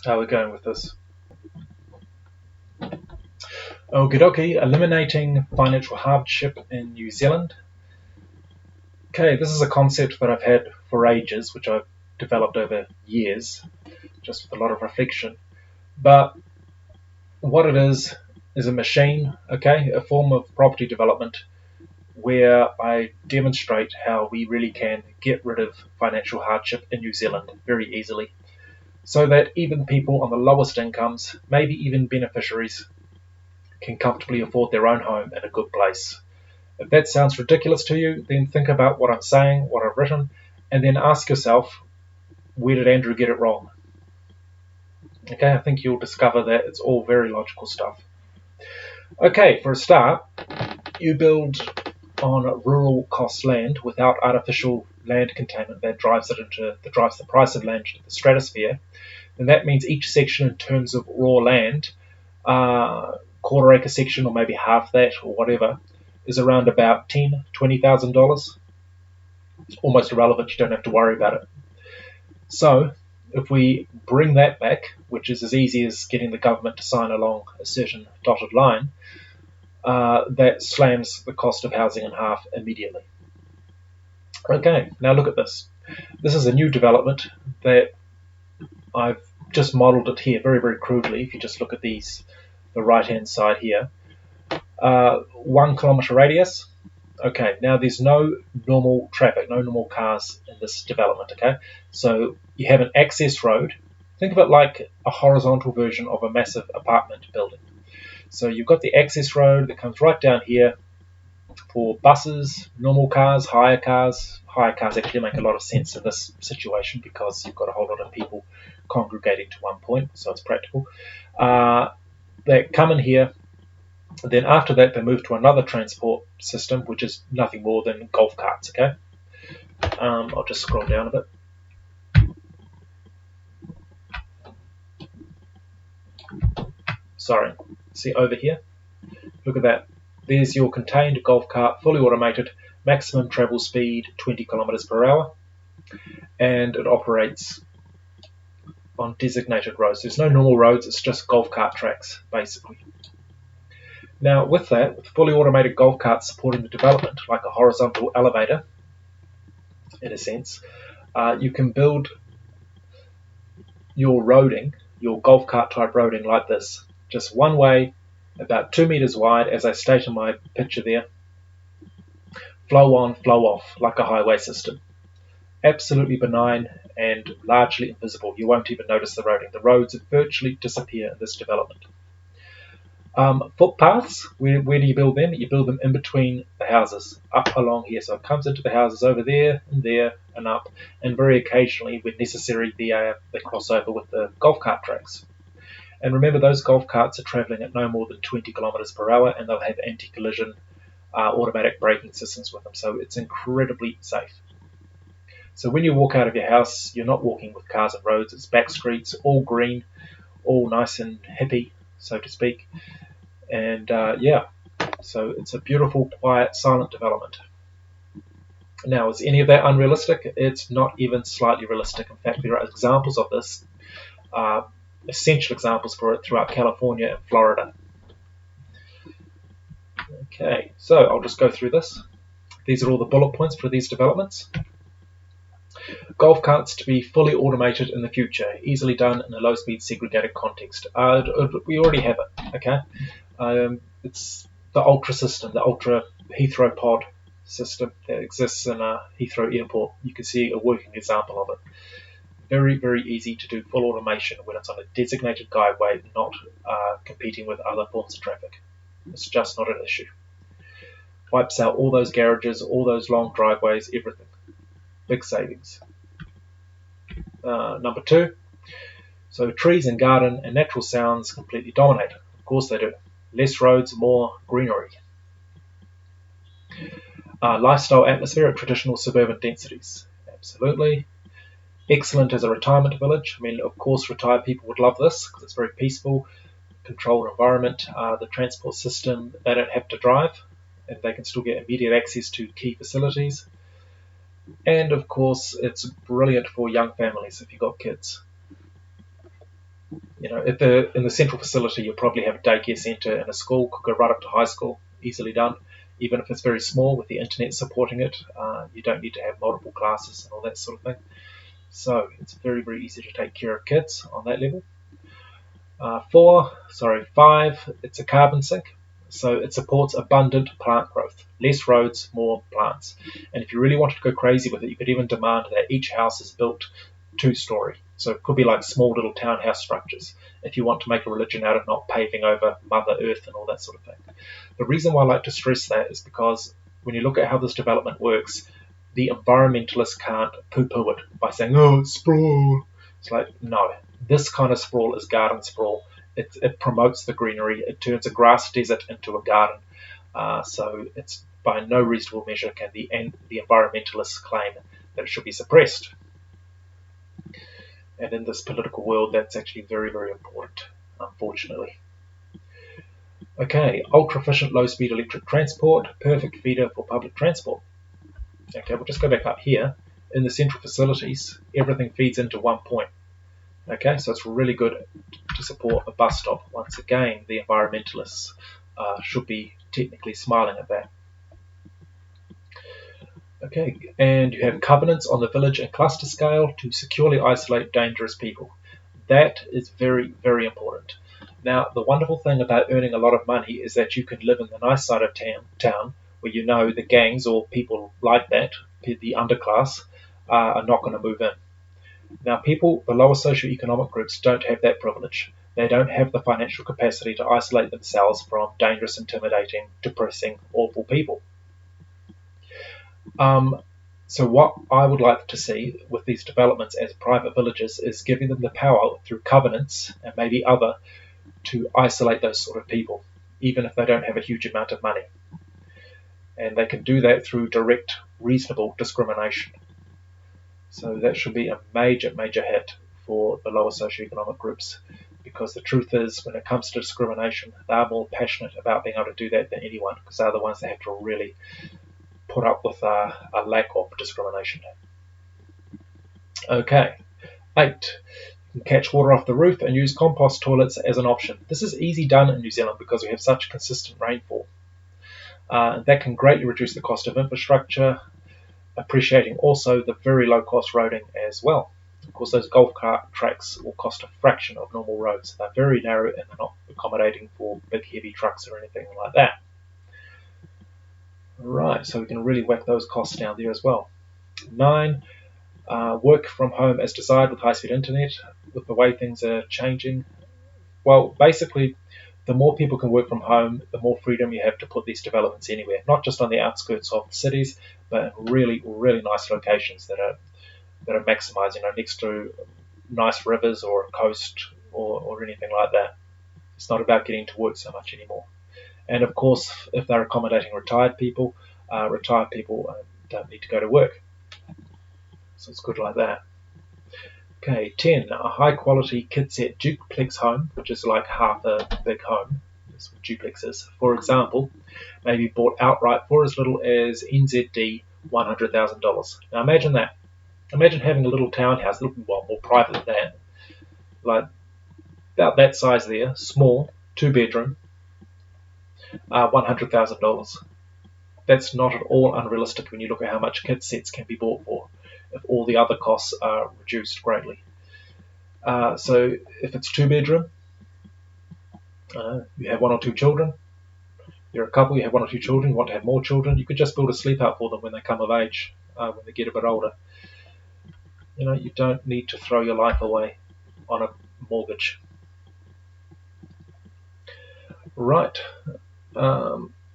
How we're going with this. Okie dokie, eliminating financial hardship in New Zealand. Okay, this is a concept that I've had for ages, which I've developed over years, just with a lot of reflection. But what it is a machine, okay, a form of property development where I demonstrate how we really can get rid of financial hardship in New Zealand very easily, so that even people on the lowest incomes, maybe even beneficiaries, can comfortably afford their own home in a good place. If that sounds ridiculous to you, then think about what I'm saying, what I've written, and then ask yourself, where did Andrew get it wrong? Okay, I think you'll discover that it's all very logical stuff. Okay, for a start, you build on rural cost land without artificial land containment that drives the price of land into the stratosphere. And that means each section in terms of raw land, quarter acre section or maybe half that or whatever, is around about $10,000-$20,000. It's almost irrelevant, you don't have to worry about it. So if we bring that back, which is as easy as getting the government to sign along a certain dotted line, that slams the cost of housing in half immediately. Okay, now look at this. This is a new development that I've just modelled it here very, very crudely. If you just look at the right-hand side here. 1 kilometre radius. Okay, now there's no normal traffic, no normal cars in this development, okay? So you have an access road. Think of it like a horizontal version of a massive apartment building. So you've got the access road that comes right down here for buses, normal cars, hire cars. Hire cars actually make a lot of sense in this situation because you've got a whole lot of people congregating to one point, so it's practical. They come in here. Then after that, they move to another transport system, which is nothing more than golf carts, okay? I'll just scroll down a bit. Sorry, see over here? Look at that. There's your contained golf cart, fully automated, maximum travel speed, 20 kilometers per hour, and it operates on designated roads. There's no normal roads, it's just golf cart tracks, basically. Now, with that, with fully automated golf carts supporting the development, like a horizontal elevator, in a sense, you can build your roading, your golf cart type roading like this. Just one way, about 2 meters wide, as I state in my picture there. Flow on, flow off, like a highway system. Absolutely benign and largely invisible. You won't even notice the roading. The roads virtually disappear in this development. Footpaths, where do you build them? You build them in between the houses, up along here. So it comes into the houses over there and up, and very occasionally, when necessary, they cross over with the golf cart tracks. And remember, those golf carts are travelling at no more than 20 kilometers per hour, and they'll have anti-collision automatic braking systems with them. So it's incredibly safe. So when you walk out of your house, you're not walking with cars and roads. It's back streets, all green, all nice and hippie, so to speak. And so it's a beautiful, quiet, silent development. Now, is any of that unrealistic? It's not even slightly realistic. In fact, there are examples of this, essential examples for it throughout California and Florida. Okay, so I'll just go through this. These are all the bullet points for these developments. Golf carts to be fully automated in the future, easily done in a low-speed segregated context. We already have it, okay? It's the Ultra system, the Ultra Heathrow pod system that exists in Heathrow Airport. You can see a working example of it. Very, very easy to do full automation when it's on a designated guideway, not competing with other forms of traffic. It's just not an issue. Wipes out all those garages, all those long driveways, everything. Big savings. Number 2, so trees and garden and natural sounds completely dominate. Of course they do. Less roads, more greenery. Lifestyle atmosphere at traditional suburban densities. Absolutely. Excellent as a retirement village. I mean, of course, retired people would love this because it's very peaceful, controlled environment. The transport system, they don't have to drive, and they can still get immediate access to key facilities. And of course, it's brilliant for young families if you've got kids. If they're in the central facility, you'll probably have a daycare centre and a school, could go right up to high school, easily done. Even if it's very small with the internet supporting it, you don't need to have multiple classes and all that sort of thing. So it's very, very easy to take care of kids on that level. 5, it's a carbon sink. So it supports abundant plant growth. Less roads, more plants. And if you really wanted to go crazy with it, you could even demand that each house is built 2-story. So it could be like small little townhouse structures if you want to make a religion out of not paving over Mother Earth and all that sort of thing. The reason why I like to stress that is because when you look at how this development works, the environmentalists can't poo-poo it by saying, oh, it's sprawl. It's like, no, this kind of sprawl is garden sprawl. It promotes the greenery. It turns a grass desert into a garden. So it's by no reasonable measure can the environmentalists claim that it should be suppressed. And in this political world, that's actually very, very important, unfortunately. Okay, ultra-efficient low-speed electric transport, perfect feeder for public transport. Okay, we'll just go back up here. In the central facilities, everything feeds into one point. Okay, so it's really good to support a bus stop. Once again, the environmentalists should be technically smiling at that. Okay, and you have covenants on the village and cluster scale to securely isolate dangerous people. That is very, very important. Now, the wonderful thing about earning a lot of money is that you can live in the nice side of town where you know the gangs or people like that, the underclass, are not going to move in. Now, people, the lower socioeconomic groups, don't have that privilege. They don't have the financial capacity to isolate themselves from dangerous, intimidating, depressing, awful people. So what I would like to see with these developments as private villages is giving them the power through covenants and maybe other to isolate those sort of people, even if they don't have a huge amount of money. And they can do that through direct, reasonable discrimination. So that should be a major, major hit for the lower socioeconomic groups, because the truth is, when it comes to discrimination, they're more passionate about being able to do that than anyone, because they're the ones that have to really put up with a lack of discrimination. Okay, 8. You can catch water off the roof and use compost toilets as an option. This is easy done in New Zealand because we have such consistent rainfall. That can greatly reduce the cost of infrastructure, appreciating also the very low cost roading as well. Of course, those golf cart tracks will cost a fraction of normal roads. They're very narrow and they're not accommodating for big heavy trucks or anything like that. Right, so we can really whack those costs down there as well. 9, work from home as desired with high-speed internet. With the way things are changing, well, basically, the more people can work from home, the more freedom you have to put these developments anywhere, not just on the outskirts of the cities, but in really, really nice locations that are maximised, next to nice rivers or a coast or anything like that. It's not about getting to work so much anymore. And of course, if they're accommodating retired people don't need to go to work. So it's good like that. Okay, 10, a high quality kit set duplex home, which is like half a big home. That's what duplex is. For example, maybe bought outright for as little as NZD $100,000. Now imagine that. Imagine having a little townhouse, more private than that, like about that size there, small, 2-bedroom, $100,000. That's not at all unrealistic when you look at how much kit sets can be bought for, if all the other costs are reduced greatly. So if it's 2-bedroom, you have 1 or 2 children, you're a couple, you have 1 or 2 children, you want to have more children, you could just build a sleep out for them when they come of age, when they get a bit older. You don't need to throw your life away on a mortgage. Right.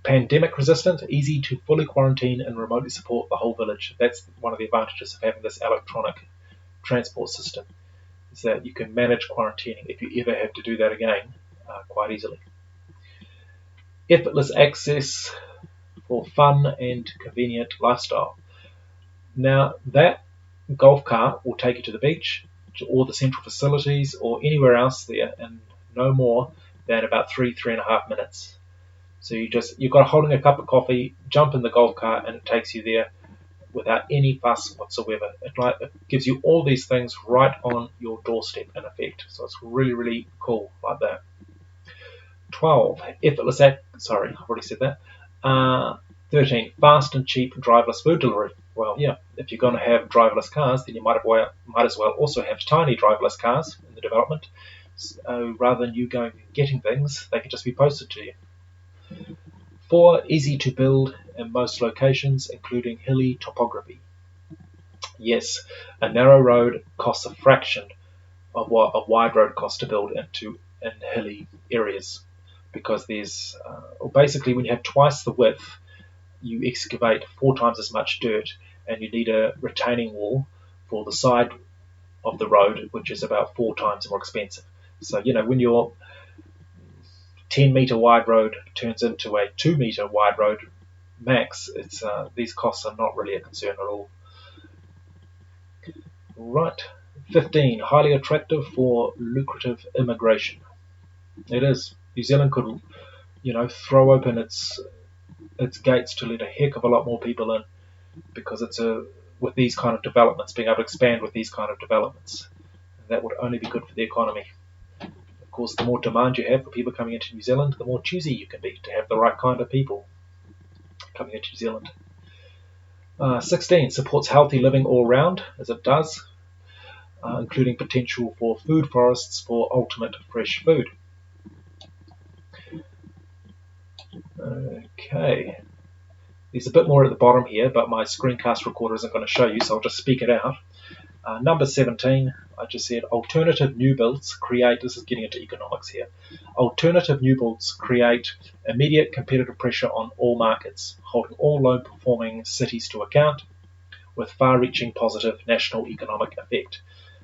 Pandemic resistant, easy to fully quarantine and remotely support the whole village. That's one of the advantages of having this electronic transport system, is that you can manage quarantining if you ever have to do that again quite easily. Effortless access for fun and convenient lifestyle. Now that golf cart will take you to the beach, to all the central facilities or anywhere else there in no more than about 3.5 minutes. So you've got holding a cup of coffee, jump in the golf cart and it takes you there without any fuss whatsoever. It gives you all these things right on your doorstep in effect. So it's really, really cool like that. 12. Effortless sorry, I've already said that. 13. Fast and cheap driverless food delivery. Well, yeah, if you're going to have driverless cars, then you might as well also have tiny driverless cars in the development. So rather than you going and getting things, they can just be posted to you. 4. Easy to build in most locations, including hilly topography. Yes, a narrow road costs a fraction of what a wide road costs to build in hilly areas, because there's basically when you have twice the width, you excavate 4 times as much dirt, and you need a retaining wall for the side of the road, which is about 4 times more expensive. So when your 10-meter wide road turns into a 2-meter wide road max, these costs are not really a concern at all. Right. 15. Highly attractive for lucrative immigration. It is. New Zealand could, throw open its gates to let a heck of a lot more people in, because with these kind of developments, being able to expand with these kind of developments, that would only be good for the economy. Of course, the more demand you have for people coming into New Zealand, the more choosy you can be to have the right kind of people coming into New Zealand. 16. Supports healthy living all round, as it does, including potential for food forests for ultimate fresh food. Okay. There's a bit more at the bottom here, but my screencast recorder isn't going to show you, so I'll just speak it out. Number 17, I just said alternative new builds create, this is getting into economics here, alternative new builds create immediate competitive pressure on all markets, holding all low-performing cities to account, with far-reaching positive national economic effect.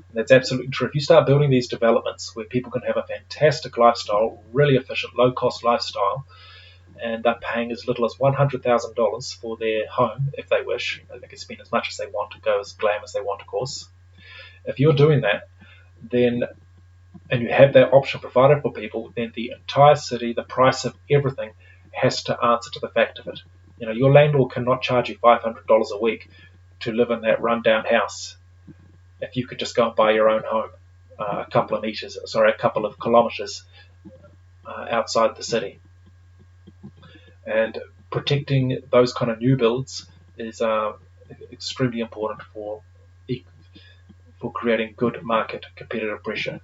And that's absolutely true. If you start building these developments where people can have a fantastic lifestyle, really efficient, low-cost lifestyle, and they're paying as little as $100,000 for their home if they wish. They can spend as much as they want to, go as glam as they want, of course. If you're doing that, then, and you have that option provided for people, then the entire city, the price of everything, has to answer to the fact of it. Your landlord cannot charge you $500 a week to live in that rundown house if you could just go and buy your own home a couple of kilometers outside the city. And protecting those kind of new builds is extremely important for creating good market competitive pressure.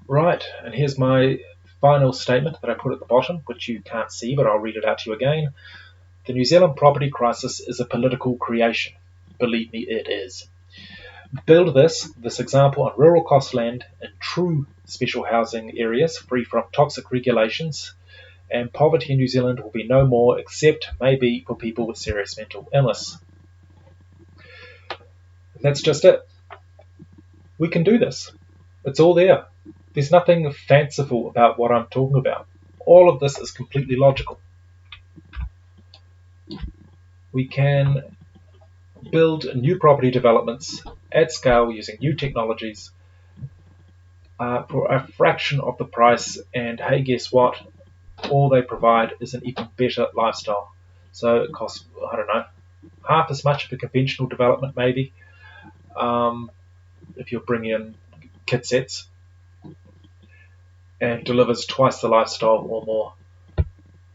Right, and here's my final statement that I put at the bottom, which you can't see, but I'll read it out to you again. The New Zealand property crisis is a political creation. Believe me, it is. Build this example on rural coastland in true special housing areas free from toxic regulations, and poverty in New Zealand will be no more, except maybe for people with serious mental illness. And that's just it. We can do this. It's all there. There's nothing fanciful about what I'm talking about. All of this is completely logical. We can build new property developments at scale using new technologies for a fraction of the price, and hey, guess what? All they provide is an even better lifestyle. So it costs, I don't know, half as much of a conventional development maybe, if you're bringing in kit sets, and delivers twice the lifestyle or more.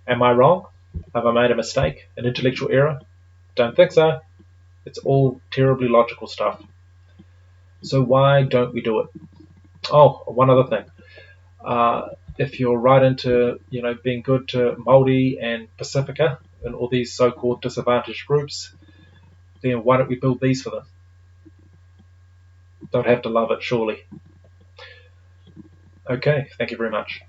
Am I wrong? Have I made a mistake? An intellectual error? Don't think so. It's all terribly logical stuff. So why don't we do it? Oh, one other thing. If you're right into being good to Māori and Pacifica and all these so-called disadvantaged groups, then why don't we build these for them? Don't have to love it, surely. Okay, thank you very much.